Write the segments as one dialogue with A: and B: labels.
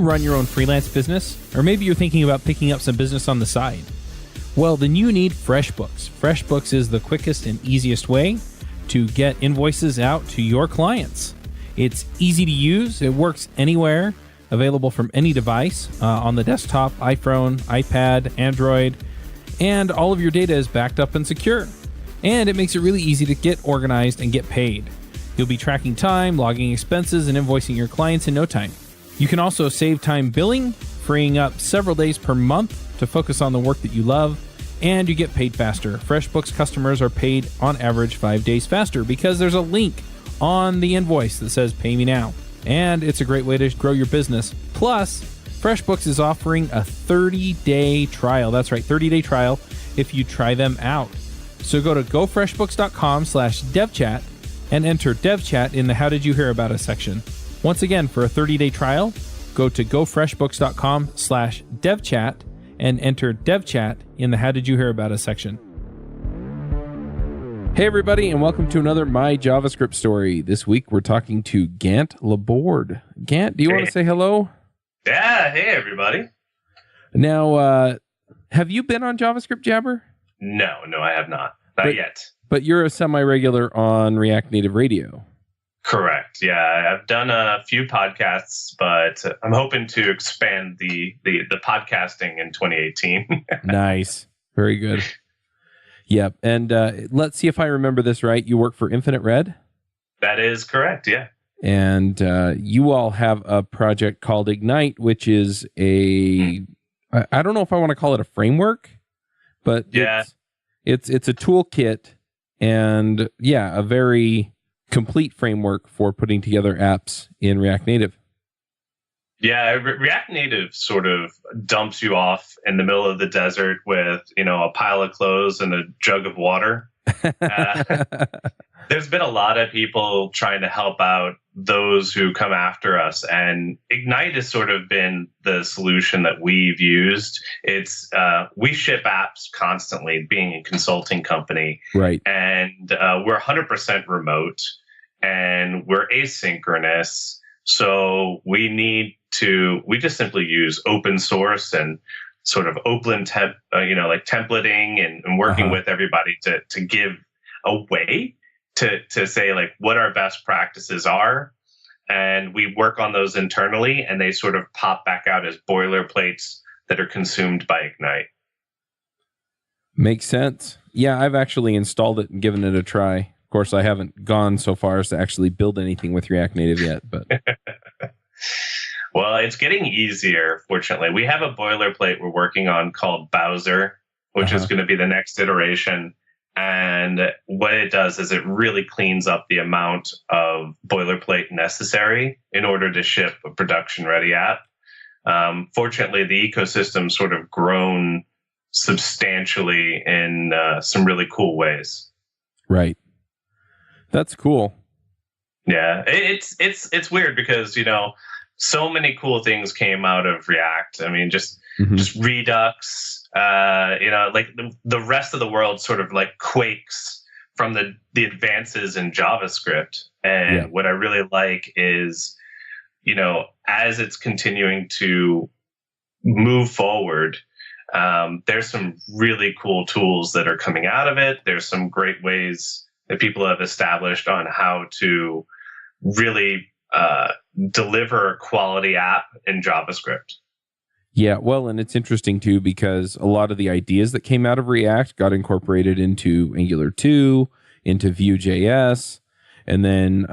A: run your own freelance business? Or maybe you're thinking about picking up some business on the side? Well, then you need FreshBooks. FreshBooks is the quickest and easiest way to get invoices out to your clients. It's easy to use. It works anywhere, available from any device, on the desktop, iPhone, iPad, Android, and all of your data is backed up and secure. And it makes it really easy to get organized and get paid. You'll be tracking time, logging expenses, and invoicing your clients in no time. You can also save time billing, freeing up several days per month to focus on the work that you love, and you get paid faster. FreshBooks customers are paid on average 5 days faster because there's a link on the invoice that says pay me now. And it's a great way to grow your business. Plus, FreshBooks is offering a 30-day trial. That's right, 30-day trial if you try them out. So go to gofreshbooks.com/devchat and enter devchat in the How Did You Hear About Us section. Once again, for a 30-day trial, go to gofreshbooks.com/devchat and enter devchat in the How Did You Hear About Us section. Hey everybody, and welcome to another My JavaScript Story. This week we're talking to Gant LaBorde. Gant, do you want to say hello?
B: Yeah, hey everybody.
A: Now, have you been on JavaScript Jabber?
B: No, I have not. Not yet.
A: But you're a semi-regular on React Native Radio.
B: Correct. Yeah, I've done a few podcasts, but I'm hoping to expand the podcasting in 2018.
A: Nice. Very good. Yep. And let's see if I remember this right. You work for Infinite Red?
B: That is correct, yeah.
A: And you all have a project called Ignite, which is I don't know if I want to call it a framework, but
B: yeah,
A: it's a toolkit and a very complete framework for putting together apps in React Native.
B: Yeah, React Native sort of dumps you off in the middle of the desert with, a pile of clothes and a jug of water. There's been a lot of people trying to help out those who come after us, and Ignite has sort of been the solution that we've used. It's we ship apps constantly, being a consulting company,
A: right?
B: And we're 100% remote, and we're asynchronous. So we just simply use open source and sort of open templating and working with everybody to give a way to say like what our best practices are. And we work on those internally, and they sort of pop back out as boilerplates that are consumed by Ignite.
A: Makes sense. Yeah, I've actually installed it and given it a try. Of course, I haven't gone so far as to actually build anything with React Native yet, but
B: well, it's getting easier, fortunately. We have a boilerplate we're working on called Bowser, which is going to be the next iteration. And what it does is it really cleans up the amount of boilerplate necessary in order to ship a production-ready app. Fortunately, the ecosystem sort of grown substantially in some really cool ways.
A: Right. That's cool.
B: Yeah, it's weird because, so many cool things came out of React. I mean, just Redux, like the rest of the world sort of like quakes from the advances in JavaScript. And what I really like is, as it's continuing to move forward, there's some really cool tools that are coming out of it. There's some great ways that people have established on how to really deliver a quality app in JavaScript.
A: Yeah, well, and it's interesting too because a lot of the ideas that came out of React got incorporated into Angular 2, into Vue.js, and then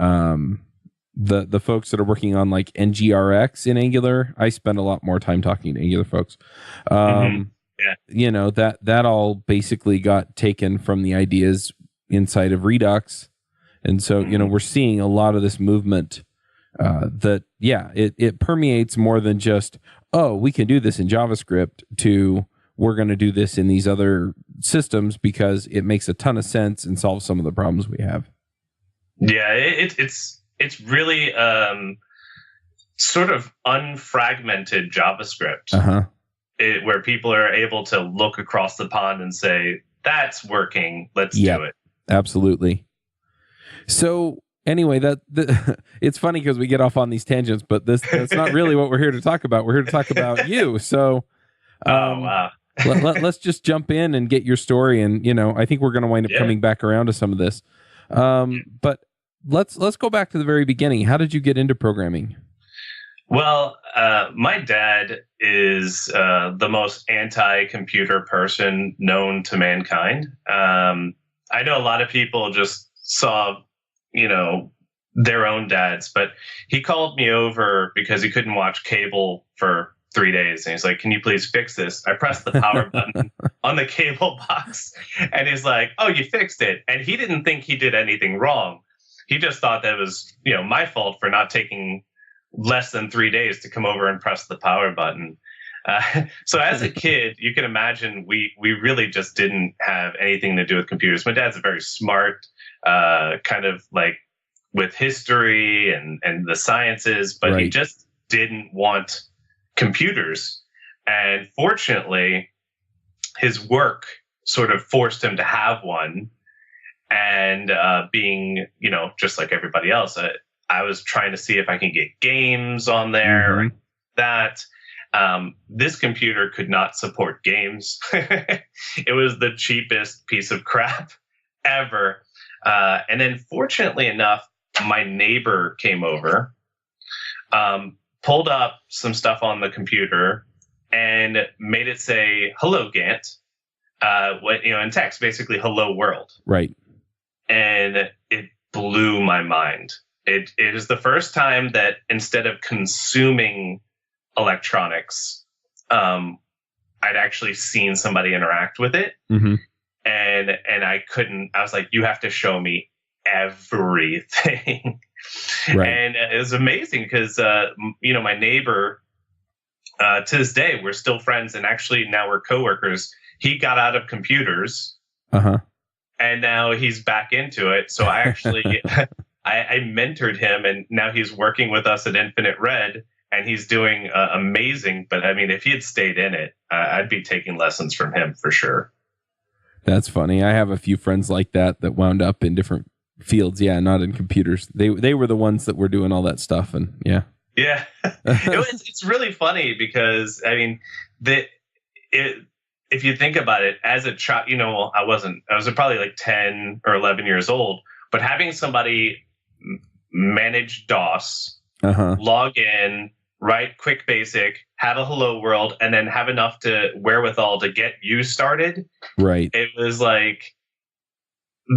A: the folks that are working on like NGRX in Angular. I spend a lot more time talking to Angular folks. That all basically got taken from the ideas inside of Redux, and so we're seeing a lot of this movement. It permeates more than just, we can do this in JavaScript to we're going to do this in these other systems because it makes a ton of sense and solves some of the problems we have.
B: Yeah, it's really sort of unfragmented JavaScript, where people are able to look across the pond and say, that's working, let's do it.
A: Absolutely. So
C: Anyway, it's funny because we get off on these tangents, but that's not really what we're here to talk about. We're here to talk about you. So,
B: Wow.
C: let's just jump in and get your story. And I think we're going to wind up coming back around to some of this. But let's go back to the very beginning. How did you get into programming?
B: Well, my dad is the most anti-computer person known to mankind. I know a lot of people just saw, their own dads, but he called me over because he couldn't watch cable for 3 days. And he's like, "Can you please fix this?" I pressed the power button on the cable box and he's like, "Oh, you fixed it." And he didn't think he did anything wrong. He just thought that was, my fault for not taking less than 3 days to come over and press the power button. So as a kid, you can imagine we really just didn't have anything to do with computers. My dad's a very smart, kind of like with history and the sciences, but he just didn't want computers. And fortunately, his work sort of forced him to have one. And being, just like everybody else, I was trying to see if I can get games on there. And that this computer could not support games. It was the cheapest piece of crap ever. And then fortunately enough, my neighbor came over, pulled up some stuff on the computer and made it say, "Hello, Gant." In text, basically, "Hello, world."
C: Right.
B: And it blew my mind. It is the first time that instead of consuming electronics, I'd actually seen somebody interact with it. And I was like, "You have to show me everything." And it was amazing because, my neighbor, to this day, we're still friends. And actually now we're coworkers. He got out of computers. And now he's back into it. So I actually, I mentored him, and now he's working with us at Infinite Red, and he's doing amazing. But I mean, if he had stayed in it, I'd be taking lessons from him for sure.
C: That's funny. I have a few friends like that wound up in different fields. Yeah, not in computers. They were the ones that were doing all that stuff, and yeah.
B: It's really funny because I mean, if you think about it, as a child, I was probably like 10 or 11 years old, but having somebody manage DOS, log in, write quick basic, have a hello world, and then have enough wherewithal to get you started.
C: Right.
B: It was like,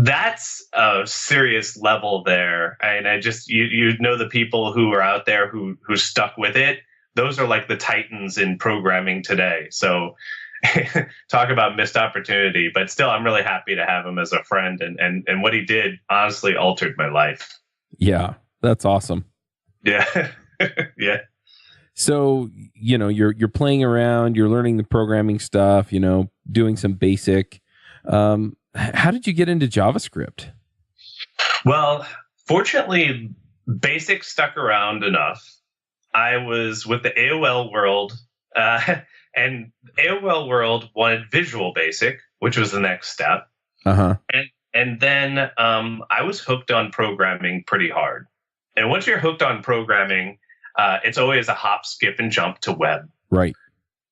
B: that's a serious level there. And I just, the people who are out there who stuck with it, those are like the titans in programming today. So talk about missed opportunity, but still, I'm really happy to have him as a friend, and what he did honestly altered my life.
C: Yeah, that's awesome.
B: Yeah. Yeah.
C: So, you're playing around, you're learning the programming stuff, doing some basic. How did you get into JavaScript?
B: Well, fortunately, basic stuck around enough. I was with the AOL world, and AOL world wanted Visual Basic, which was the next step. And then I was hooked on programming pretty hard. And once you're hooked on programming, it's always a hop, skip, and jump to web.
C: Right.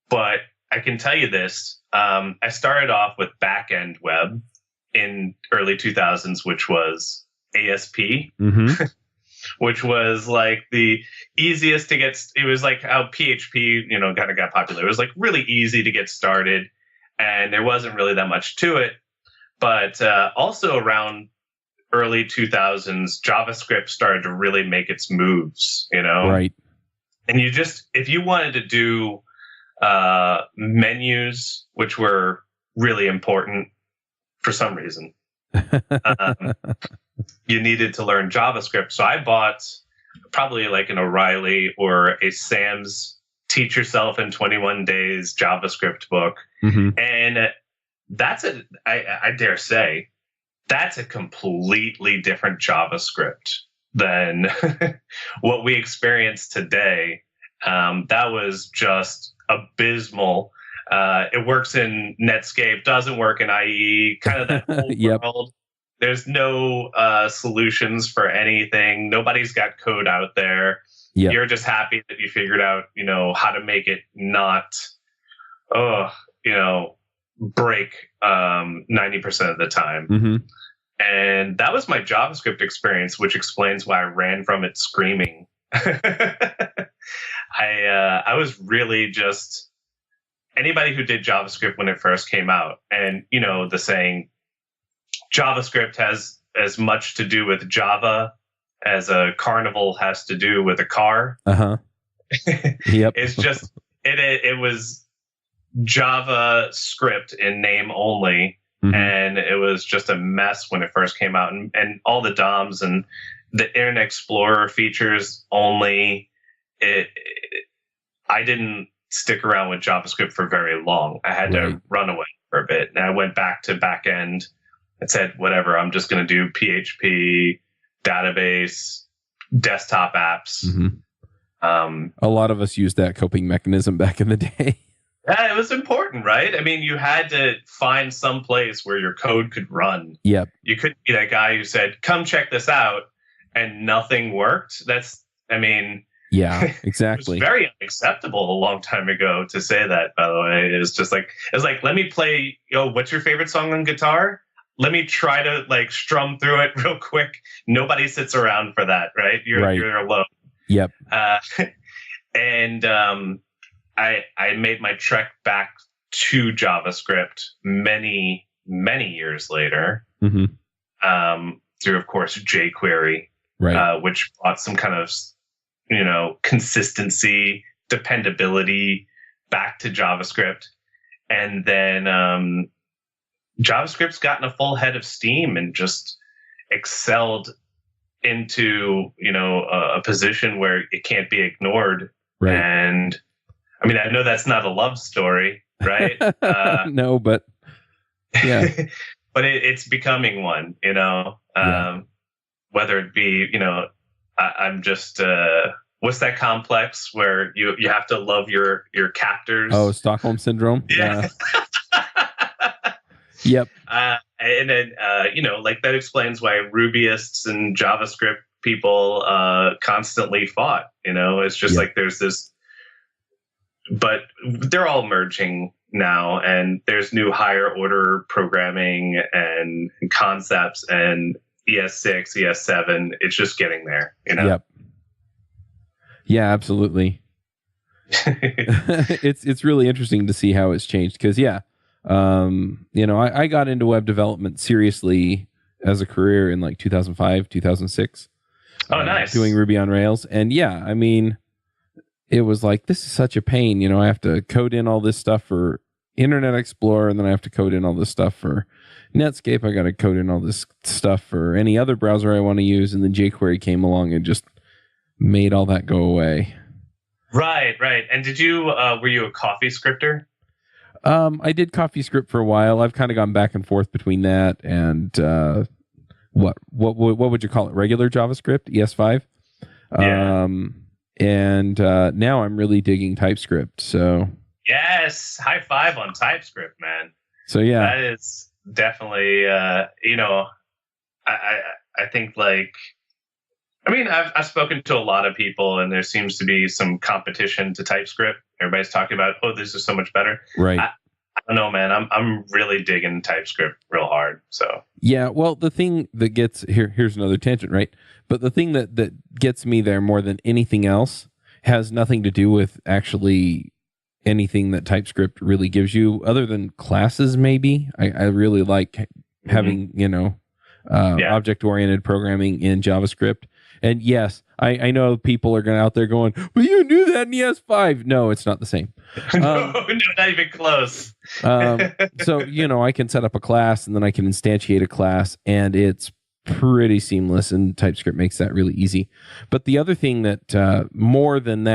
B: But I can tell you this. I started off with back-end web in early 2000s, which was ASP. Which was like the easiest to get. It was like how PHP, kind of got popular. It was like really easy to get started, and there wasn't really that much to it. But also around early 2000s, JavaScript started to really make its moves,
C: Right.
B: And if you wanted to do menus, which were really important for some reason, you needed to learn JavaScript. So I bought probably like an O'Reilly or a Sam's Teach Yourself in 21 Days JavaScript book. And that's I dare say, that's a completely different JavaScript than what we experience today. That was just abysmal. It works in Netscape, doesn't work in IE, kind of that whole world. there's no solutions for anything. Nobody's got code out there.
C: Yep.
B: You're just happy that you figured out, how to make it not, break 90% of the time.
C: Mm-hmm.
B: And that was my JavaScript experience, which explains why I ran from it screaming. I was really just anybody who did JavaScript when it first came out, and the saying, JavaScript has as much to do with Java as a carnival has to do with a car.
C: Uh-huh. Yep.
B: It's just it was JavaScript in name only. Mm-hmm. And it was just a mess when it first came out, and all the DOMs and the Internet Explorer features only. I didn't stick around with JavaScript for very long. I had to run away for a bit, and I went back to back end and said, whatever, I'm just going to do PHP, database, desktop apps.
C: Mm-hmm. A lot of us used that coping mechanism back in the day.
B: Yeah, it was important, right? I mean, you had to find some place where your code could run.
C: Yep.
B: You couldn't be that guy who said, come check this out, and nothing worked.
C: Yeah, exactly.
B: It was very unacceptable a long time ago to say that, by the way. It's like, let me play, what's your favorite song on guitar? Let me try to strum through it real quick. Nobody sits around for that, right? You're alone.
C: Yep.
B: I made my trek back to JavaScript many, many years later,
C: mm-hmm.
B: Through, of course, jQuery, which brought some kind of, consistency, dependability back to JavaScript. And then JavaScript's gotten a full head of steam and just excelled into, a position where it can't be ignored.
C: Right.
B: And I mean, I know that's not a love story, right?
C: No, but yeah.
B: But it's becoming one, whether it be, I'm just, what's that complex where you have to love your captors?
C: Oh, Stockholm Syndrome?
B: Yeah.
C: Yep.
B: And then, that explains why Rubyists and JavaScript people constantly fought, it's just there's this, but they're all merging now, and there's new higher order programming and concepts and ES6, ES7. It's just getting there,
C: Yep. Yeah, absolutely. It's really interesting to see how it's changed because, I got into web development seriously as a career in 2005, 2006.
B: Oh, nice.
C: Doing Ruby on Rails. And I mean, it was this is such a pain. I have to code in all this stuff for Internet Explorer, and then I have to code in all this stuff for Netscape. I got to code in all this stuff for any other browser I want to use. And then jQuery came along and just made all that go away. Right.
B: And did you, were you a coffee scripter?
C: I did CoffeeScript for a while. I've kind of gone back and forth between that and what would you call it? Regular JavaScript, ES5.
B: Yeah.
C: And now I'm really digging TypeScript. So
B: yes, high five on TypeScript, man.
C: So yeah,
B: that is definitely I think I've spoken to a lot of people, and there seems to be some competition to TypeScript. Everybody's talking about, this is so much better.
C: Right.
B: I don't know, man. I'm really digging TypeScript real hard. So
C: yeah, well, the thing that gets here's another tangent, right? But the thing that gets me there more than anything else has nothing to do with actually anything that TypeScript really gives you, other than classes. Maybe I really like having object-oriented programming in JavaScript. And yes, I know people are out there going, but you knew that in ES5. No, it's not the same.
B: No, not even close.
C: So, I can set up a class, and then I can instantiate a class, and it's pretty seamless, and TypeScript makes that really easy. But the other thing that more than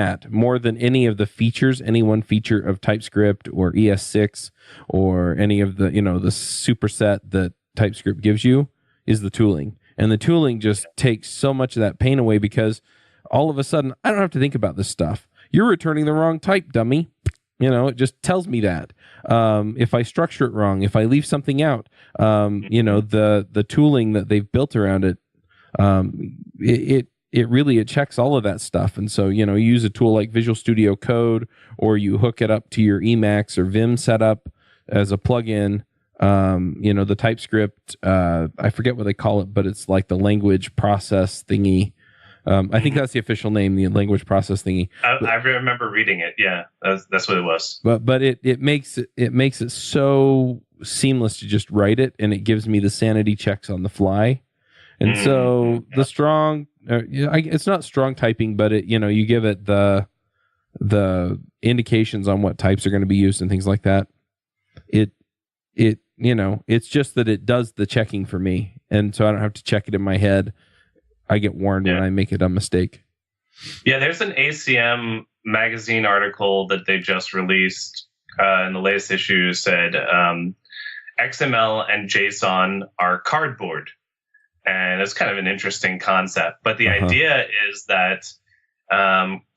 C: any of the features, any one feature of TypeScript or ES6 or any of the, the superset that TypeScript gives you is the tooling. And the tooling just takes so much of that pain away, because all of a sudden I don't have to think about this stuff. You're returning the wrong type, dummy. It just tells me that. If I structure it wrong, if I leave something out, the tooling that they've built around it, it checks all of that stuff. And so, you use a tool like Visual Studio Code, or you hook it up to your Emacs or Vim setup as a plugin. The TypeScript, I forget what they call it, but it's like the language process thingy. I think that's the official name, the language process thingy.
B: I remember reading it. Yeah, that's what it was.
C: But it makes it so seamless to just write it, and it gives me the sanity checks on the fly. And so the strong, it's not strong typing, but you give it the indications on what types are going to be used and things like that. It's just that it does the checking for me, and so I don't have to check it in my head. I get warned when I make a dumb mistake.
B: Yeah, there's an ACM magazine article that they just released in the latest issue, said XML and JSON are cardboard. And it's kind of an interesting concept. But the idea is that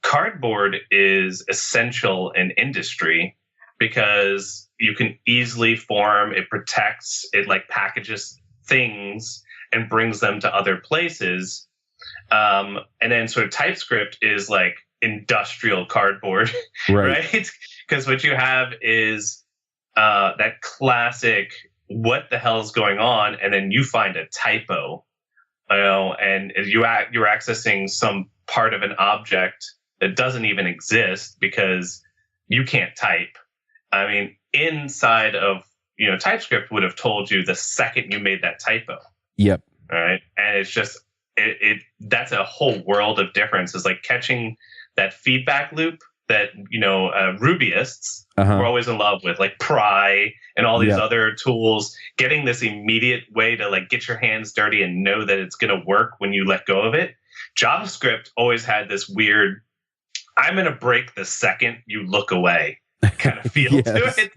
B: cardboard is essential in industry because you can easily form, it protects, it like packages things and brings them to other places. And then sort of TypeScript is like industrial cardboard, right? Because what you have is that classic, what the hell is going on? And then you find a typo, and you're accessing some part of an object that doesn't even exist because you can't type. I mean, inside of, TypeScript would have told you the second you made that typo.
C: Yep.
B: Right. And it's just, that's a whole world of difference. Is like catching that feedback loop that, Rubyists were always in love with, like Pry and all these other tools, getting this immediate way to like get your hands dirty and know that it's going to work when you let go of it. JavaScript always had this weird, I'm going to break the second you look away kind of feel to it.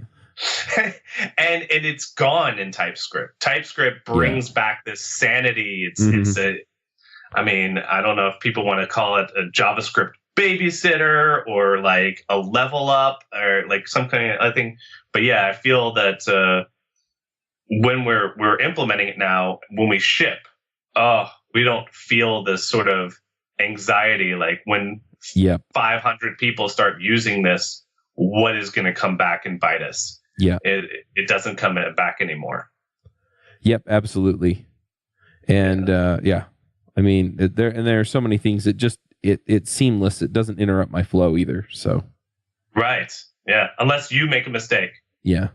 B: and it's gone in TypeScript. TypeScript brings back this sanity. I don't know if people want to call it a JavaScript babysitter or like a level up or like some kind of other thing. But yeah, I feel that when we're implementing it now, when we ship, we don't feel this sort of anxiety. Like when 500 people start using this, what is going to come back and bite us? Yeah, it doesn't come back anymore.
C: Yep, absolutely. And I mean, there are so many things that just it's seamless. It doesn't interrupt my flow either. So
B: right, yeah, unless you make a mistake.
C: Yeah.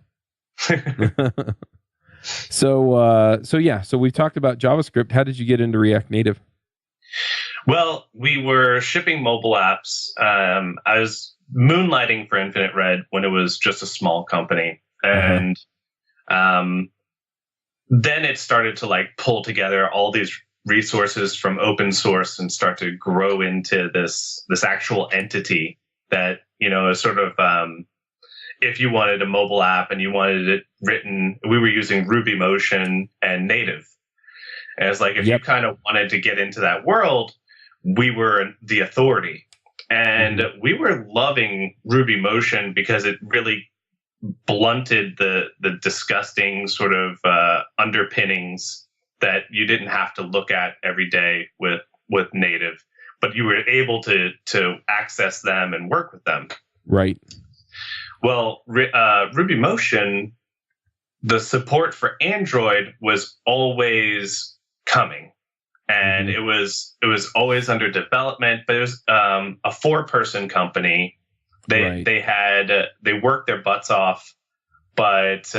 C: So we've talked about JavaScript. How did you get into React Native?
B: Well, we were shipping mobile apps. I was moonlighting for Infinite Red when it was just a small company, and then it started to like pull together all these resources from open source and start to grow into this actual entity that is sort of if you wanted a mobile app and you wanted it written, we were using Ruby Motion and native. And it's like if you kind of wanted to get into that world, we were the authority. And we were loving Ruby Motion because it really blunted the disgusting sort of underpinnings that you didn't have to look at every day with native, but you were able to access them and work with them.
C: Right.
B: Well, Ruby Motion, the support for Android was always coming. And it was always under development, but it was a 4-person company. They worked their butts off, but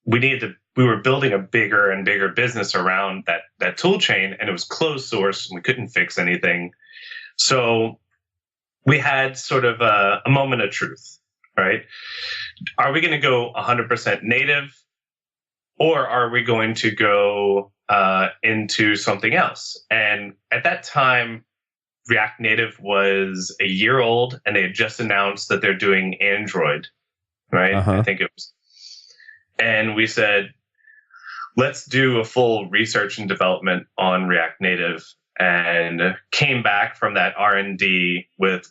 B: we were building a bigger and bigger business around that tool chain, and it was closed source, and we couldn't fix anything. So we had sort of a moment of truth, right? Are we going to go 100% native, or are we going to go into something else? And at that time, React Native was a year old, and they had just announced that they're doing Android, right? I think it was. And we said, let's do a full research and development on React Native, and came back from that R&D with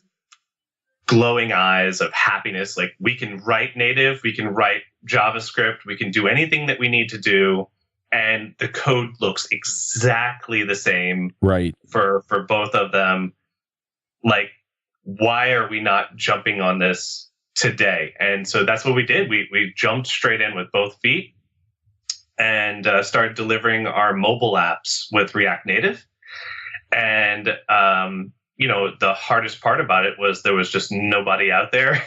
B: glowing eyes of happiness. Like, we can write native, we can write JavaScript, we can do anything that we need to do, and the code looks exactly the same
C: right
B: for both of them. Like, why are we not jumping on this today? And so that's what we did. We jumped straight in with both feet and started delivering our mobile apps with React Native. And the hardest part about it was there was just nobody out there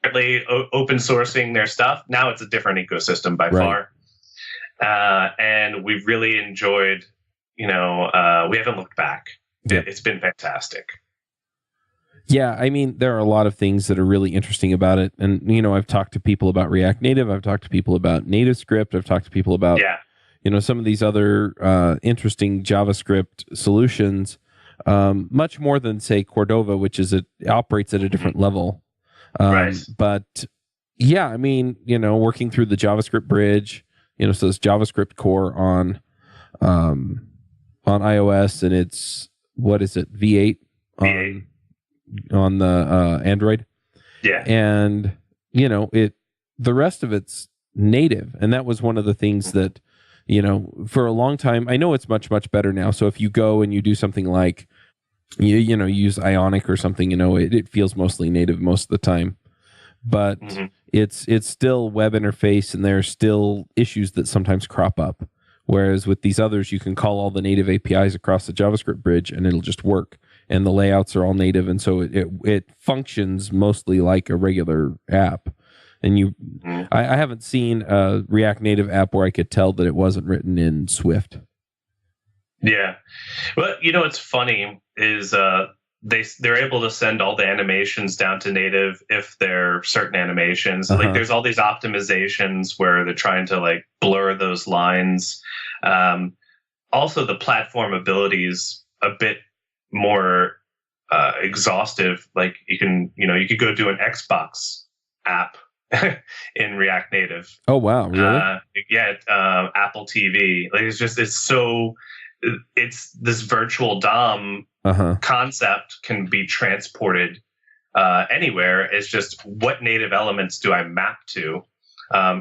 B: currently open sourcing their stuff. Now it's a different ecosystem by far. And we've really enjoyed, we haven't looked back.
C: Yeah.
B: It's been fantastic.
C: Yeah, I mean, there are a lot of things that are really interesting about it. And, I've talked to people about React Native. I've talked to people about NativeScript. I've talked to people about, some of these other interesting JavaScript solutions, much more than, say, Cordova, which operates at a different level. But, yeah, I mean, working through the JavaScript bridge, so it's JavaScript core on iOS, and it's, what is it, V8?
B: V8.
C: On the Android.
B: Yeah.
C: And, the rest of it's native. And that was one of the things that, for a long time, I know it's much, much better now. So if you go and you do something like, use Ionic or something, it feels mostly native most of the time. But it's still web interface, and there are still issues that sometimes crop up. Whereas with these others, you can call all the native APIs across the JavaScript bridge and it'll just work. And the layouts are all native, and so it functions mostly like a regular app. And I haven't seen a React Native app where I could tell that it wasn't written in Swift.
B: Yeah. Well, what's funny is they're able to send all the animations down to native if they're certain animations. Like, there's all these optimizations where they're trying to like blur those lines. Also, the platform ability is a bit more exhaustive. Like, you could go do an Xbox app in React Native.
C: Oh wow, really?
B: Apple TV. Like, it's this virtual DOM concept can be transported anywhere. It's just, what native elements do I map to?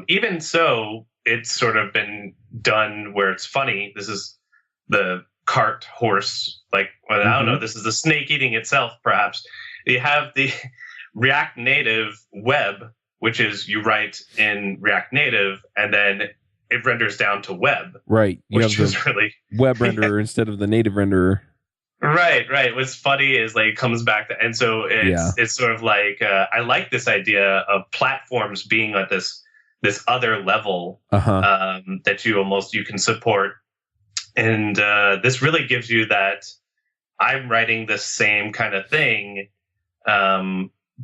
B: Even so, it's sort of been done where it's funny. This is the cart horse, I don't know, this is the snake eating itself, perhaps. You have the React Native web, which is you write in React Native and then it renders down to web.
C: Right. You
B: which
C: have
B: is really
C: web renderer instead of the native renderer.
B: Right. What's funny is it comes back to, and so it's sort of like, I like this idea of platforms being at this other level that you can support. And this really gives you that I'm writing the same kind of thing.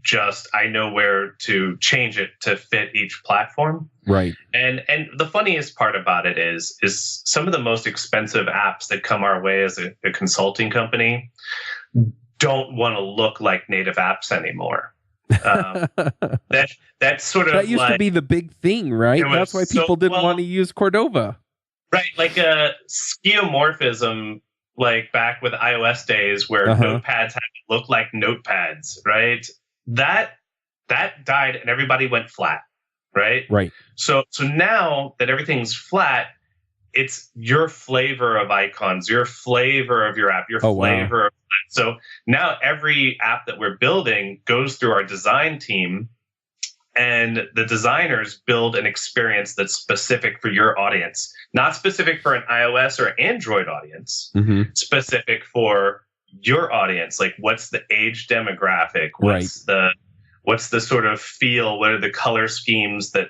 B: Just I know where to change it to fit each platform.
C: Right.
B: And the funniest part about it is some of the most expensive apps that come our way as a consulting company don't want to look like native apps anymore. That's sort of
C: that used to be the big thing, right? That's why people didn't want to use Cordova.
B: Right, like a skeuomorphism, like back with iOS days where notepads had to look like notepads, right? That died and everybody went flat, right?
C: Right.
B: So now that everything's flat, it's your flavor of icons, your flavor of your app, your flavor of that. So now every app that we're building goes through our design team, and the designers build an experience that's specific for your audience, not specific for an iOS or Android audience, specific for your audience. Like, what's the age demographic? What's the sort of feel? What are the color schemes that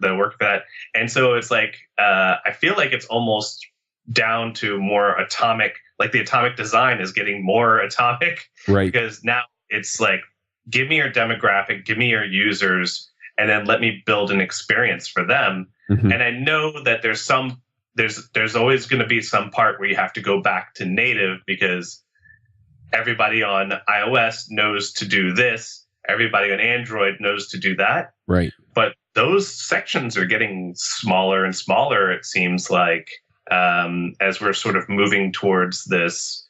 B: work for that? And so it's like, I feel like it's almost down to more atomic, like the atomic design is getting more atomic,
C: right? Because
B: now it's like, give me your demographic, give me your users, and then let me build an experience for them. And I know that there's always going to be some part where you have to go back to native because everybody on iOS knows to do this. Everybody on Android knows to do that.
C: Right.
B: But those sections are getting smaller and smaller, it seems like, as we're sort of moving towards this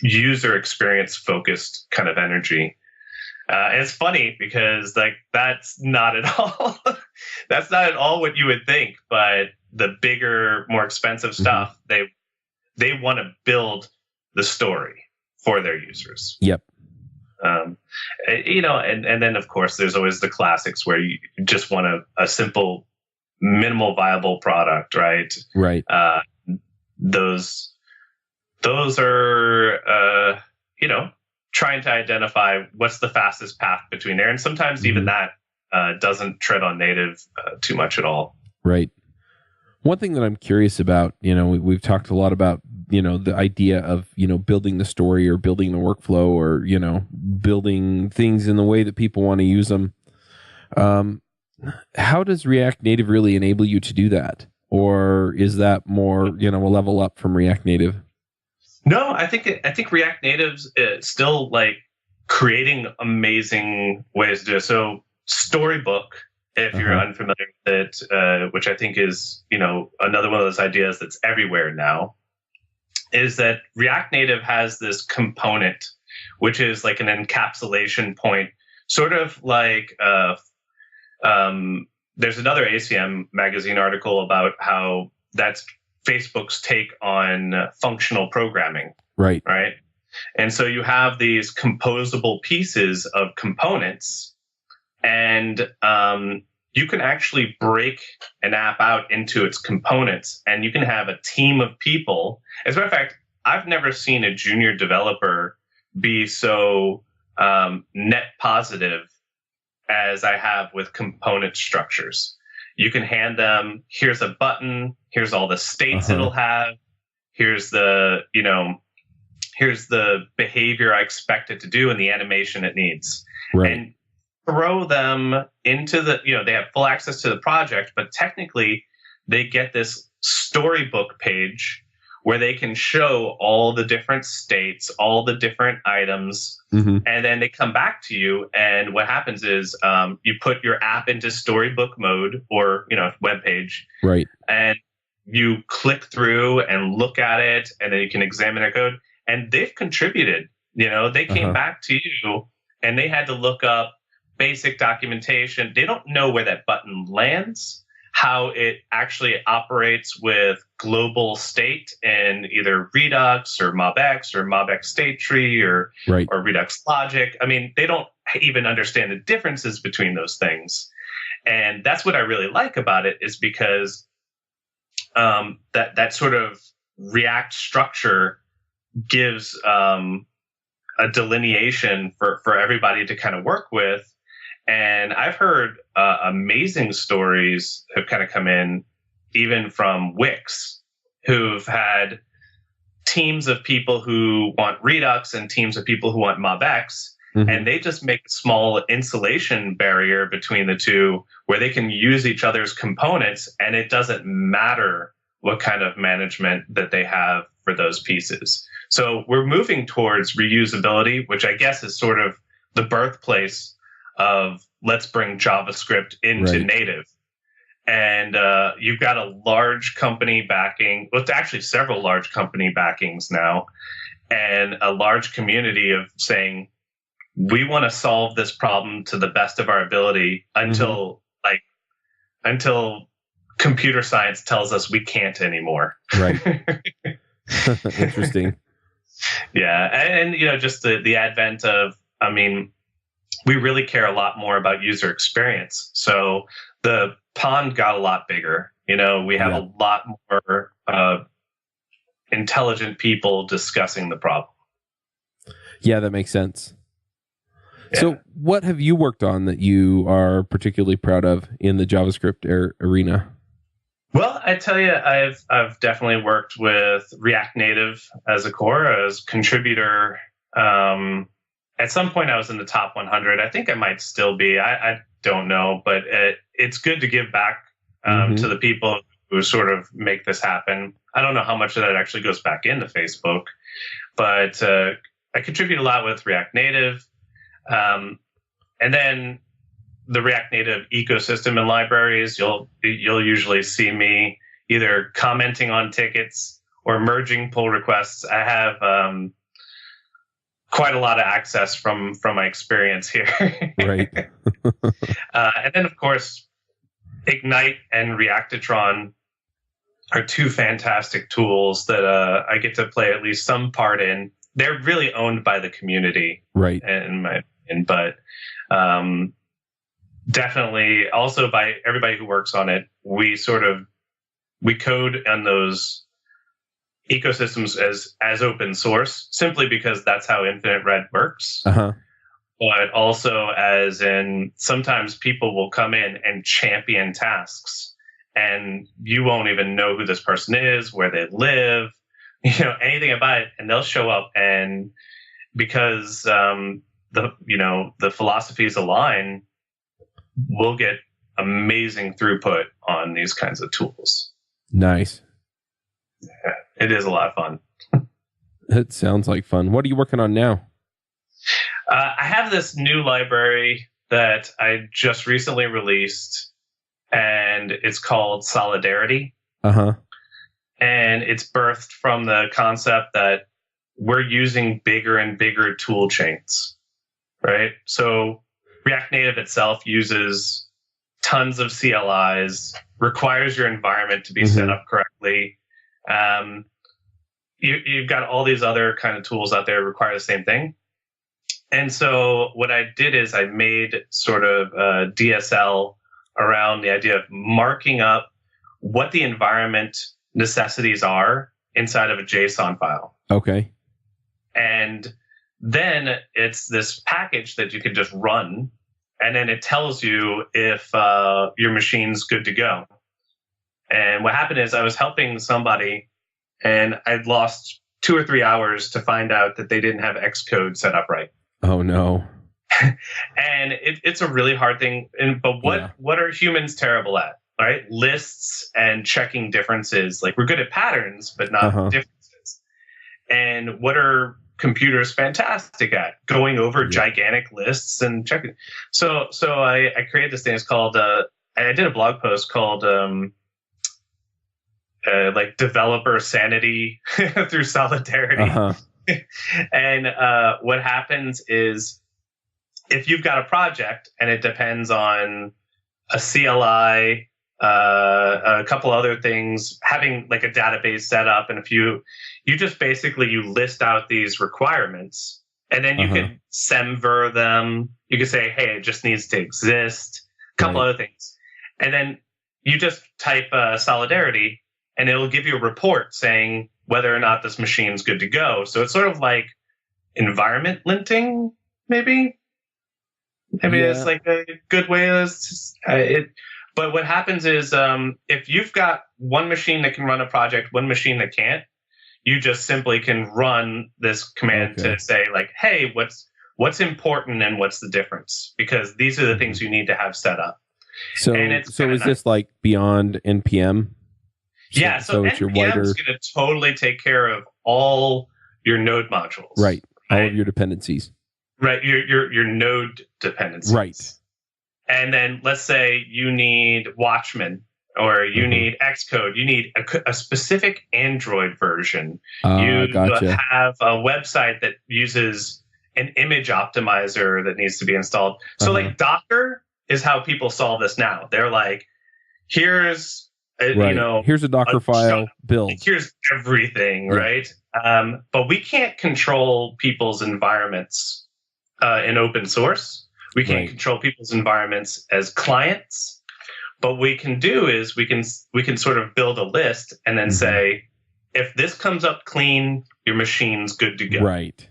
B: user experience focused kind of energy. And it's funny because like that's not at all that's not at all what you would think. But the bigger, more expensive stuff, they want to build the story for their users.
C: Yep.
B: You know, and then of course there's always the classics where you just want a simple, minimal viable product, right?
C: Right.
B: Those are you know, trying to identify what's the fastest path between there, and sometimes even that doesn't tread on native too much at all.
C: Right. One thing that I'm curious about, you know, we've talked a lot about, you know, the idea of, you know, building the story or building the workflow or, you know, building things in the way that people want to use them. How does React Native really enable you to do that? Or is that more, you know, a level up from React Native?
B: No, I think React Native's still like creating amazing ways to do it. So Storybook, if you're unfamiliar with it, which I think is, you know, another one of those ideas that's everywhere now, is that React Native has this component, which is like an encapsulation point, sort of like there's another ACM magazine article about how that's Facebook's take on functional programming.
C: Right.
B: Right. And so you have these composable pieces of components, and you can actually break an app out into its components, and you can have a team of people. As a matter of fact, I've never seen a junior developer be so net positive as I have with component structures. You can hand them, here's a button, here's all the states it'll have, here's the, you know, here's the behavior I expect it to do and the animation it needs.
C: Right.
B: And throw them into the, you know, they have full access to the project, but technically they get this storybook page where they can show all the different states, all the different items, and then they come back to you. And what happens is you put your app into storybook mode, or, you know, web page,
C: right,
B: and you click through and look at it, and then you can examine their code. And they've contributed. You know, they came back to you, and they had to look up basic documentation. They don't know where that button lands, how it actually operates with global state in either Redux or MobX or MobX state tree or Redux logic. I mean, they don't even understand the differences between those things. And that's what I really like about it, is because that sort of React structure gives a delineation for everybody to kind of work with. And I've heard amazing stories have kind of come in, even from Wix, who've had teams of people who want Redux and teams of people who want MobX, and they just make a small insulation barrier between the two where they can use each other's components, and it doesn't matter what kind of management that they have for those pieces. So we're moving towards reusability, which I guess is sort of the birthplace of let's bring JavaScript into native. And you've got a large company backing, well, it's actually several large company backings now, and a large community of saying, we want to solve this problem to the best of our ability until computer science tells us we can't anymore.
C: Right. Interesting.
B: Yeah. And you know, just the advent of, I mean, we really care a lot more about user experience. So the pond got a lot bigger. You know, we have a lot more intelligent people discussing the problem.
C: Yeah, that makes sense. Yeah. So what have you worked on that you are particularly proud of in the JavaScript arena?
B: Well, I tell you, I've definitely worked with React Native as a core, as contributor. At some point, I was in the top 100. I think I might still be. I don't know, but it's good to give back to the people who sort of make this happen. I don't know how much of that actually goes back into Facebook, but I contribute a lot with React Native. And then the React Native ecosystem and libraries, you'll usually see me either commenting on tickets or merging pull requests. I have quite a lot of access from my experience here.
C: Right.
B: And then, of course, Ignite and Reactitron are two fantastic tools that I get to play at least some part in. They're really owned by the community,
C: right?
B: In my opinion, but definitely also by everybody who works on it. We code on those ecosystems as open source, simply because that's how Infinite Red works. But also as in, sometimes people will come in and champion tasks, and you won't even know who this person is, where they live, anything about it, and they'll show up, and because the philosophies align, we'll get amazing throughput on these kinds of tools.
C: Nice.
B: Yeah, it is a lot of fun.
C: It sounds like fun. What are you working on now?
B: I have this new library that I just recently released, and it's called Solidarity. And it's birthed from the concept that we're using bigger and bigger tool chains, right? So React Native itself uses tons of CLIs, requires your environment to be set up correctly. You've got all these other kind of tools out there that require the same thing. And so what I did is I made sort of a DSL around the idea of marking up what the environment necessities are inside of a JSON file.
C: Okay.
B: And then it's this package that you can just run, and then it tells you if your machine's good to go. And what happened is I was helping somebody, and I'd lost 2 or 3 hours to find out that they didn't have Xcode set up right.
C: Oh, no.
B: And it's a really hard thing. But what are humans terrible at? Right? Lists and checking differences. Like, we're good at patterns, but not differences. And what are computers fantastic at? Going over gigantic lists and checking. So I created this thing. It's called, I did a blog post called like Developer Sanity through Solidarity. And what happens is, if you've got a project and it depends on a CLI, a couple other things, having like a database set up, and you just basically you list out these requirements, and then you can semver them. You can say, hey, it just needs to exist, a couple other things, and then you just type Solidarity, and it'll give you a report saying whether or not this machine's good to go. So it's sort of like environment linting, maybe. It's like a good way. But what happens is, if you've got one machine that can run a project, one machine that can't, you just simply can run this command to say, like, hey, what's important and what's the difference? Because these are the things you need to have set up.
C: So is this like beyond NPM?
B: So
C: it's your
B: NPM is going to totally take care of all your node modules.
C: Right. All of your dependencies.
B: Right. Your node dependencies.
C: Right.
B: And then let's say you need Watchman, or you need Xcode. You need a specific Android version. You have a website that uses an image optimizer that needs to be installed. So like Docker is how people solve this now. They're like, here's
C: here's a Docker file build.
B: Here's everything, right? But we can't control people's environments in open source. We can't control people's environments as clients. But what we can do is we can sort of build a list and then say, if this comes up clean, your machine's good to go.
C: Right.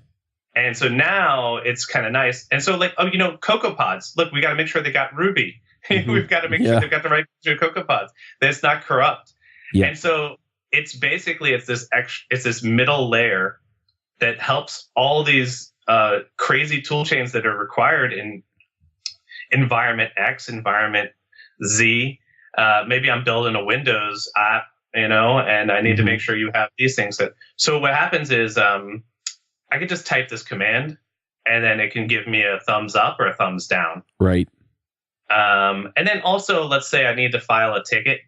B: And so now it's kind of nice. And so like, CocoaPods. Look, we got to make sure they got Ruby. We've got to make sure they've got the right CocoaPods. That it's not corrupt. Yeah. And so it's basically it's this middle layer that helps all these crazy tool chains that are required in environment X, environment Z. Maybe I'm building a Windows app, and I need to make sure you have these things. So what happens is I can just type this command, and then it can give me a thumbs up or a thumbs down.
C: Right.
B: And then also, let's say I need to file a ticket.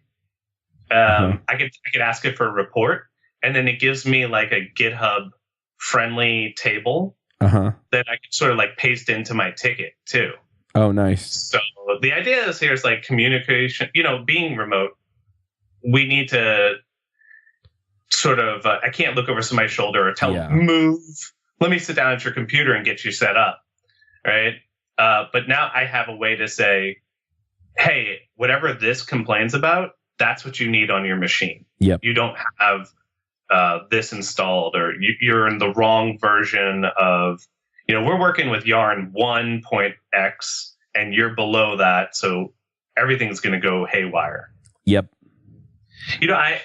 B: I could ask it for a report, and then it gives me like a GitHub friendly table that I can sort of like paste into my ticket too.
C: Oh, nice.
B: So the idea is here is like communication, being remote, we need to sort of, I can't look over somebody's shoulder or tell them, move, let me sit down at your computer and get you set up. Right. But now I have a way to say, hey, whatever this complains about, that's what you need on your machine.
C: Yep.
B: You don't have this installed, or you're in the wrong version of, we're working with Yarn 1.x and you're below that. So everything's going to go haywire.
C: Yep.
B: I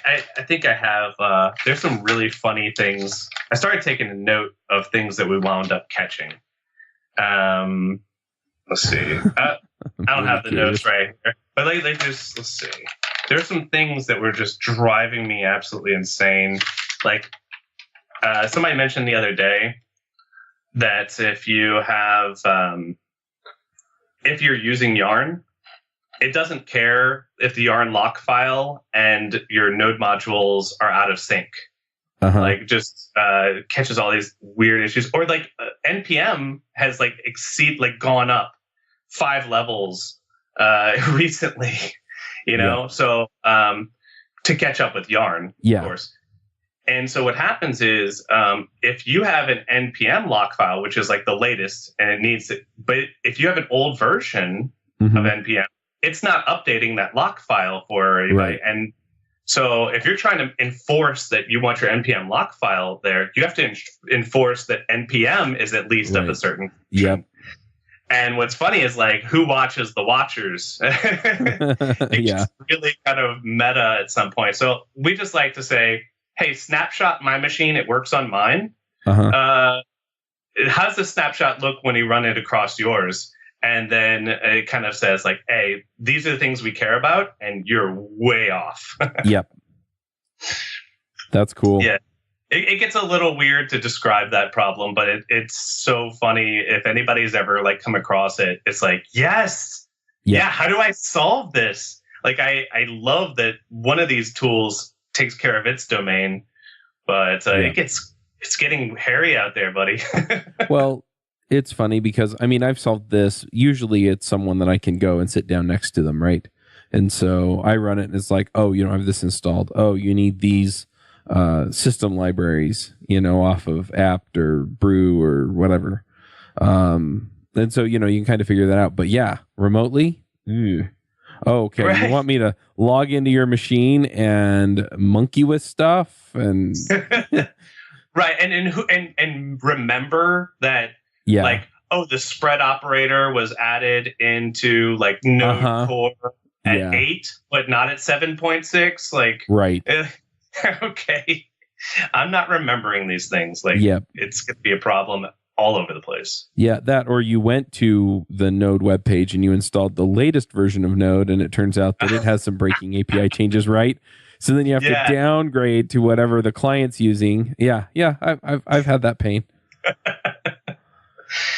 B: think I have, there's some really funny things. I started taking a note of things that we wound up catching. Let's see. I don't have the notes right here, but let's see. There's some things that were just driving me absolutely insane. Like, somebody mentioned the other day that if you have, if you're using Yarn, it doesn't care if the Yarn lock file and your node modules are out of sync. Like, just catches all these weird issues. Or like NPM has gone up 5 levels recently, so to catch up with Yarn, of course. And so what happens is if you have an NPM lock file, which is like the latest, and it needs it, but if you have an old version of NPM, it's not updating that lock file for anybody.
C: Right.
B: And so if you're trying to enforce that you want your NPM lock file there, you have to enforce that NPM is at least of a certain version.
C: Yep.
B: And what's funny is like, who watches the watchers? It's really kind of meta at some point. So we just like to say, hey, snapshot my machine. It works on mine. How does the snapshot look when you run it across yours? And then it kind of says like, hey, these are the things we care about, and you're way off.
C: Yep. That's cool.
B: Yeah. It gets a little weird to describe that problem, but it's so funny. If anybody's ever like come across it, it's like, yes. Yeah. How do I solve this? Like, I love that one of these tools takes care of its domain, but it's getting hairy out there, buddy.
C: Well, it's funny because, I've solved this. Usually it's someone that I can go and sit down next to them, right? And so I run it and it's like, oh, you don't have this installed. Oh, you need these system libraries, off of apt or brew or whatever. And so, you can kind of figure that out. But yeah, remotely, oh, okay. Right. You want me to log into your machine and monkey with stuff and
B: right. And remember that, like, oh, the spread operator was added into like node core at 8, but not at 7.6. Like,
C: right.
B: Okay. I'm not remembering these things. Like, it's going to be a problem all over the place.
C: Yeah, that, or you went to the Node webpage and you installed the latest version of Node, and it turns out that it has some breaking API changes, right? So then you have to downgrade to whatever the client's using. Yeah, I've had that pain.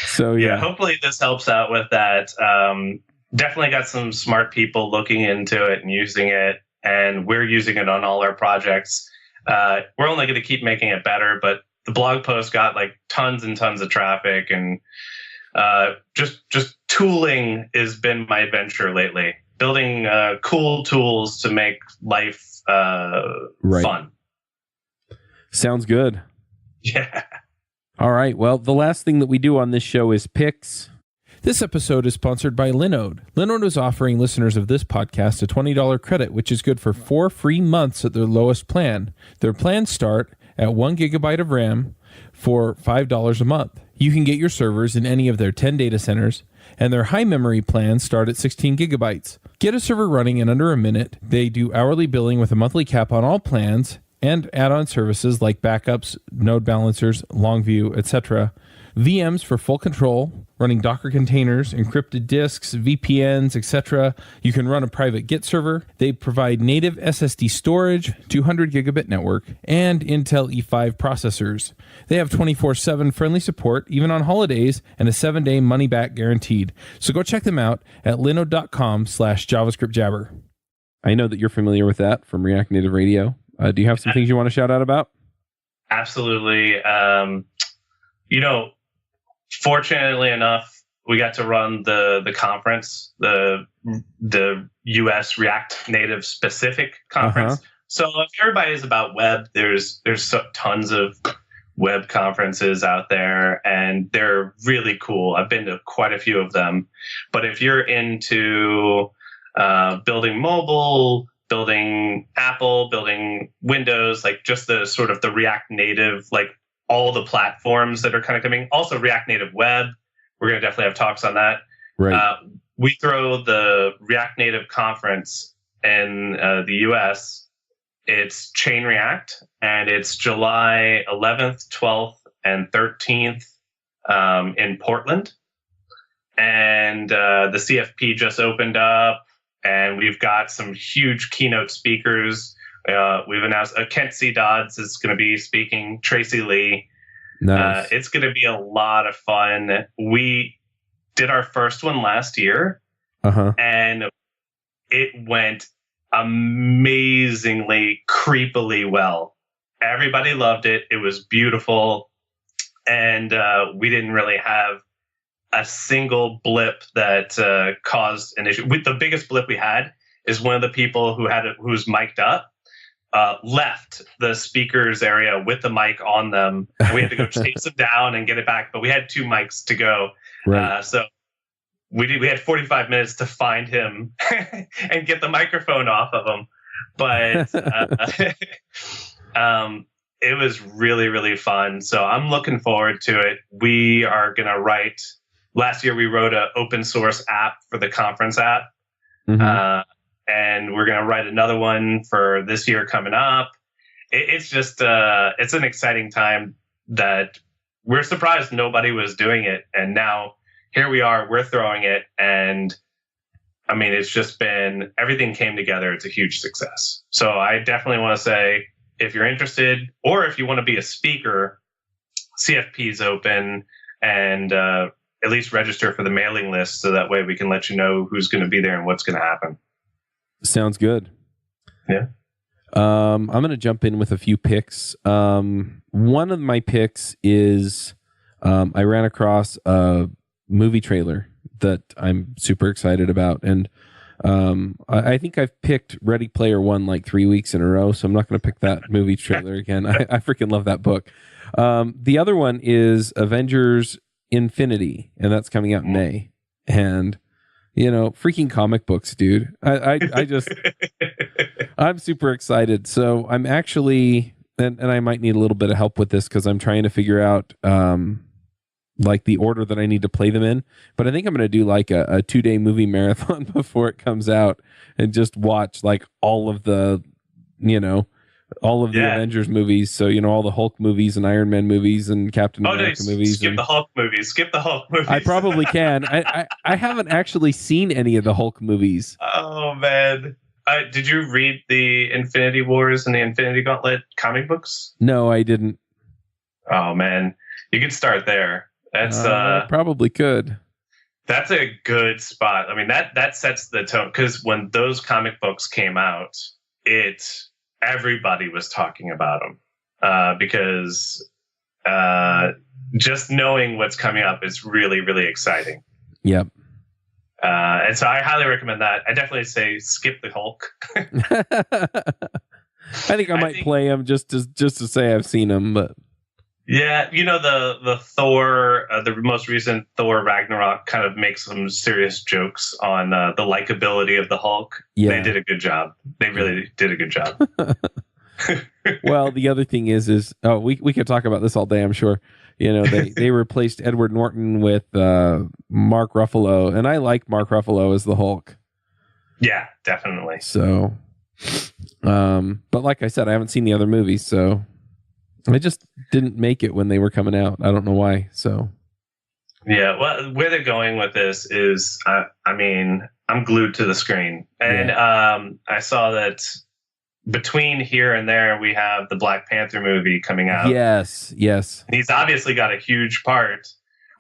C: So
B: hopefully this helps out with that. Definitely got some smart people looking into it and using it, and we're using it on all our projects. We're only going to keep making it better, but the blog post got like tons and tons of traffic, and just tooling has been my adventure lately. Building cool tools to make life fun.
C: Sounds good.
B: Yeah.
C: All right. Well, the last thing that we do on this show is picks.
A: This episode is sponsored by Linode. Linode is offering listeners of this podcast a $20 credit, which is good for 4 free months at their lowest plan. Their plans start at 1 gigabyte of RAM for $5 a month. You can get your servers in any of their 10 data centers, and their high memory plans start at 16 gigabytes. Get a server running in under a minute. They do hourly billing with a monthly cap on all plans and add-on services like backups, node balancers, Longview, etc. VMs for full control, running Docker containers, encrypted disks, VPNs, etc. You can run a private Git server. They provide native SSD storage, 200 gigabit network, and Intel E5 processors. They have 24/7 friendly support, even on holidays, and a 7-day money-back guaranteed. So go check them out at linode.com/JavaScriptJabber.
C: I know that you're familiar with that from React Native Radio. Do you have some things you want to shout out about?
B: Absolutely. fortunately enough, we got to run the conference, the US React Native specific conference. So if everybody is about web, there's tons of web conferences out there, and they're really cool. I've been to quite a few of them. But if you're into building mobile, building Apple, building Windows, like just the sort of the React Native, like all the platforms that are kind of coming, also React Native Web, we're going to definitely have talks on that.
C: Right.
B: We throw the React Native conference in the US. It's Chain React, and it's July 11th, 12th, and 13th in Portland. And the CFP just opened up, and we've got some huge keynote speakers. We've announced Kent C. Dodds is going to be speaking, Tracy Lee.
C: Nice.
B: It's going to be a lot of fun. We did our first one last year, and it went amazingly, creepily well. Everybody loved it. It was beautiful. And we didn't really have a single blip that caused an issue. The biggest blip we had is one of the people who's mic'd up left the speakers area with the mic on them. We had to go chase them down and get it back, but we had 2 mics to go.
C: Right.
B: So we had 45 minutes to find him and get the microphone off of him. But it was really, really fun. So I'm looking forward to it. We are going to write, last year we wrote an open source app for the conference app. And we're going to write another one for this year coming up. It's just, it's an exciting time that we're surprised nobody was doing it. And now here we are, we're throwing it. And I mean, it's just been, everything came together. It's a huge success. So I definitely want to say, if you're interested, or if you want to be a speaker, CFP is open, and at least register for the mailing list. So that way we can let you know who's going to be there and what's going to happen.
C: Sounds good.
B: Yeah.
C: I'm going to jump in with a few picks. One of my picks is I ran across a movie trailer that I'm super excited about. And I think I've picked Ready Player One like 3 weeks in a row, so I'm not going to pick that movie trailer again. I freaking love that book. The other one is Avengers Infinity, and that's coming out in May. And freaking comic books, dude. I just, I'm super excited. So I'm actually, and I might need a little bit of help with this because I'm trying to figure out like the order that I need to play them in. But I think I'm going to do like a 2-day movie marathon before it comes out and just watch like all of the, all of the Avengers movies. So, all the Hulk movies and Iron Man movies and Captain America movies.
B: Skip the Hulk movies. Skip the Hulk movies.
C: I probably can. I haven't actually seen any of the Hulk movies.
B: Oh, man. Did you read the Infinity Wars and the Infinity Gauntlet comic books?
C: No, I didn't.
B: Oh, man. You could start there. That's
C: probably could.
B: That's a good spot. I mean, that sets the tone, because when those comic books came out, everybody was talking about them because just knowing what's coming up is really, really exciting.
C: Yep.
B: And so I highly recommend that. I definitely say skip the Hulk.
C: I think I might play them just to say I've seen them, but.
B: Yeah, the Thor, the most recent Thor Ragnarok kind of makes some serious jokes on the likability of the Hulk. Yeah. They did a good job. They really did a good job.
C: Well, the other thing is we could talk about this all day, I'm sure. They replaced Edward Norton with Mark Ruffalo, and I like Mark Ruffalo as the Hulk.
B: Yeah, definitely.
C: So, but like I said, I haven't seen the other movies, so I just didn't make it when they were coming out. I don't know why. So,
B: yeah, well, where they're going with this is, I mean, I'm glued to the screen, and I saw that between here and there, we have the Black Panther movie coming out.
C: Yes.
B: He's obviously got a huge part.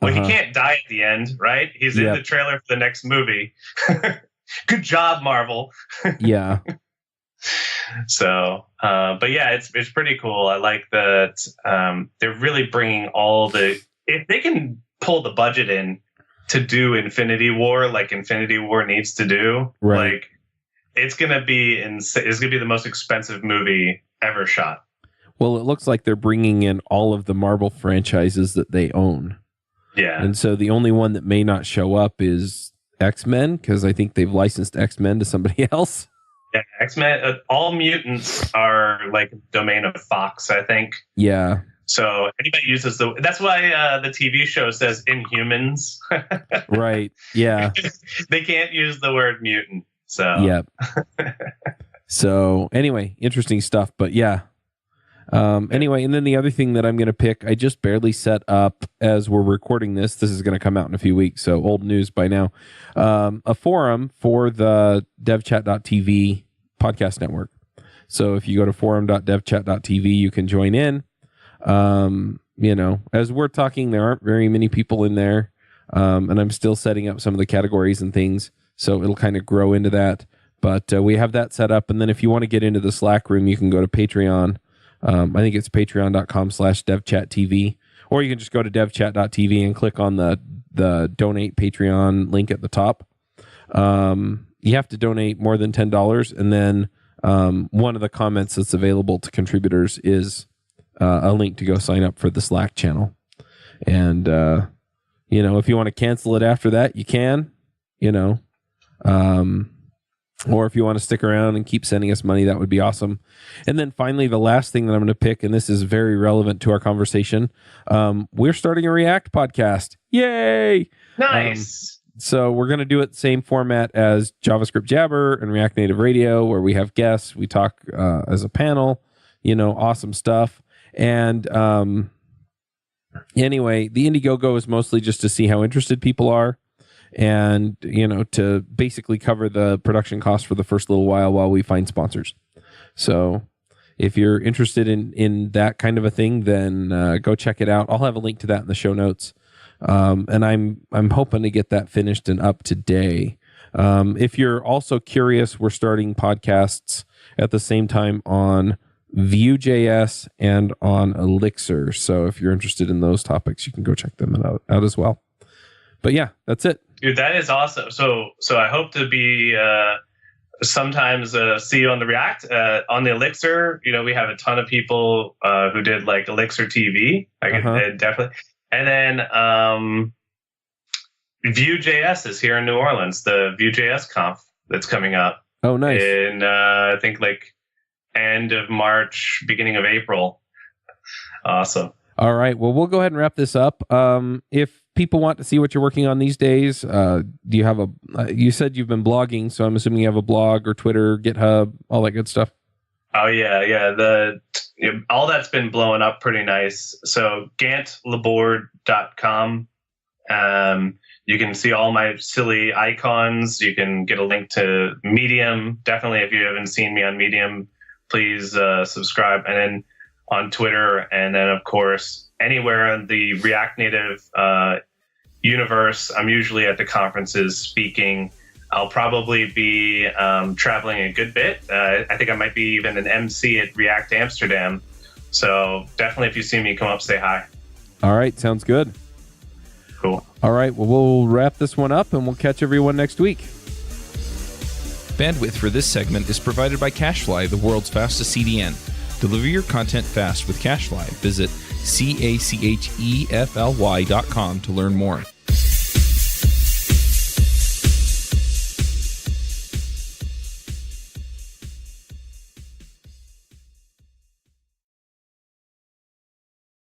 B: Well, he can't die at the end, right? He's in the trailer for the next movie. Good job, Marvel.
C: Yeah.
B: So, but yeah, it's pretty cool. I like that they're really bringing if they can pull the budget in to do Infinity War like Infinity War needs to do.
C: Right.
B: Like, it's gonna be it's gonna be the most expensive movie ever shot.
C: Well, it looks like they're bringing in all of the Marvel franchises that they own.
B: Yeah.
C: And so the only one that may not show up is X-Men, because I think they've licensed X-Men to somebody else.
B: Yeah, X-Men, all mutants are like domain of Fox, I think.
C: Yeah.
B: So anybody uses that's why the TV show says Inhumans.
C: Right. Yeah.
B: They can't use the word mutant. So
C: Yep. So anyway, interesting stuff. But yeah. Anyway, and then the other thing that I'm going to pick, I just barely set up as we're recording this. This is going to come out in a few weeks, so old news by now. A forum for the devchat.tv podcast network. So if you go to forum.devchat.tv, you can join in. As we're talking, there aren't very many people in there, and I'm still setting up some of the categories and things, so it'll kind of grow into that. But we have that set up, and then if you want to get into the Slack room, you can go to Patreon. I think it's patreon.com/devchattv, or you can just go to devchat.tv and click on the donate Patreon link at the top. You have to donate more than $10, and then one of the comments that's available to contributors is a link to go sign up for the Slack channel. And if you want to cancel it after that, you can. Or if you want to stick around and keep sending us money, that would be awesome. And then finally, the last thing that I'm going to pick, and this is very relevant to our conversation, we're starting a React podcast. Yay!
B: Nice.
C: So we're going to do it the same format as JavaScript Jabber and React Native Radio, where we have guests, we talk as a panel, awesome stuff. And anyway, the Indiegogo is mostly just to see how interested people are. And, to basically cover the production costs for the first little while we find sponsors. So if you're interested in that kind of a thing, then go check it out. I'll have a link to that in the show notes. And I'm hoping to get that finished and up today. If you're also curious, we're starting podcasts at the same time on Vue.js and on Elixir. So if you're interested in those topics, you can go check them out as well. But yeah, that's it.
B: Dude, that is awesome. So I hope to be sometimes see you on the React, on the Elixir. We have a ton of people who did like Elixir TV. Definitely. And then Vue.js is here in New Orleans, the Vue.js conf that's coming up.
C: Oh, nice.
B: In I think like end of March, beginning of April. Awesome.
C: All right. Well, we'll go ahead and wrap this up. If people want to see what you're working on these days, do you have you said you've been blogging, so I'm assuming you have a blog or Twitter, GitHub, all that good stuff.
B: Oh yeah. All that's been blowing up pretty nice. So GantLaBorde.com. You can see all my silly icons. You can get a link to Medium. Definitely, if you haven't seen me on Medium, please subscribe. And then on Twitter, and then of course anywhere in the React Native universe. I'm usually at the conferences speaking. I'll probably be traveling a good bit. I think I might be even an MC at React Amsterdam. So definitely, if you see me, come up, say hi.
C: All right, sounds good.
B: Cool.
C: All right, well, we'll wrap this one up, and we'll catch everyone next week.
A: Bandwidth for this segment is provided by CacheFly, the world's fastest CDN. Deliver your content fast with CacheFly. Visit CACHEFLY.com to learn more.